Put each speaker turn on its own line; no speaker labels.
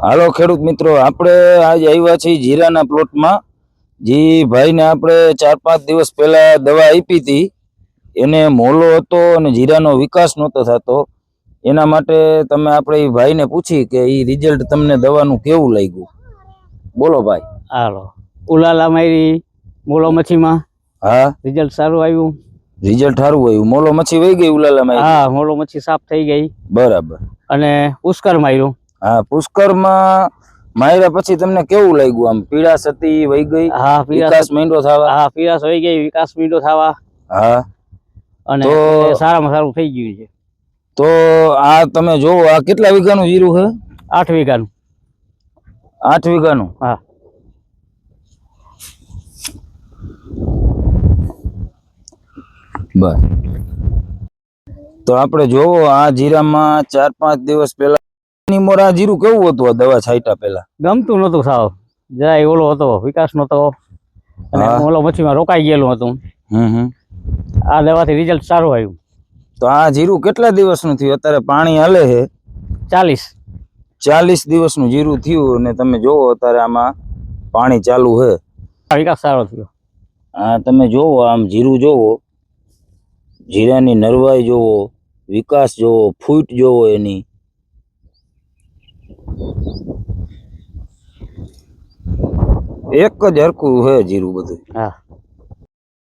હાલો ખેડૂત મિત્રો, આપણે આજ આવ્યા છીએ જીરાના પ્લોટમાં. જે ભાઈને આપણે 4-5 દિવસ પહેલા દવા આપી હતી, એને મોલો હતો અને જીરાનો વિકાસ નહોતો થતો. એના માટે તમે આપણે એ ભાઈને પૂછી કે એ રિઝલ્ટ તમને દવાનું કેવું લાગ્યું. બોલો ભાઈ.
હાલો, ઉલાલા મારી મોલો મચ્છીમાં.
હા,
રિઝલ્ટ સારું આવ્યું.
રિઝલ્ટ સારું આવ્યું. મોલો મચ્છી વહી ગઈ ઉલાલામાં?
હા, મોલો મચ્છી સાફ થઈ ગઈ.
બરાબર.
અને પુષ્કર માર્યું. હા,
પુષ્કરમાં માર્યા પછી તમને કેવું લાગ્યું? આમ પીળાશ હતી, વહી ગઈ?
હા,
વિકાસ માંડ્યો થવા?
હા, પીળાશ વહી ગઈ, વિકાસ માંડ્યો થવા.
હા,
અને સારામાં સારું થઈ ગયું છે.
તો આ તમે જોવો, આ કેટલા વીઘાનું જીરું છે?
8 વીઘાનું.
8 વીઘાનું?
હા.
બસ. તો આપણે જોવો, આ જીરામાં 4-5 દિવસ પહેલા આ જીરું કેવું હતું? આ દવા છાંટ્યા પહેલા
ગમતું નતું સાવ, જરાય ઓલો હતો, વિકાસ નતો. અને ઓલો મચ્છીમાં રોકાઈ ગયેલું હતું. આ દવાથી રિઝલ્ટ સારું આવ્યું.
તો આ જીરું કેટલા દિવસનું થયું? અત્યારે પાણી હાલે છે 40 દિવસનું જીરું થયું અને તમે જોવો અત્યારે આમાં પાણી ચાલુ છે.
વિકાસ સારો થયો.
હા, તમે જોવો, આમ જીરું જોવો, જીરાની નરવાઈ જોવો, વિકાસ જોવો, ફૂટ જોવો, એની એક જ હરખું છે જીરું બધું.
હા.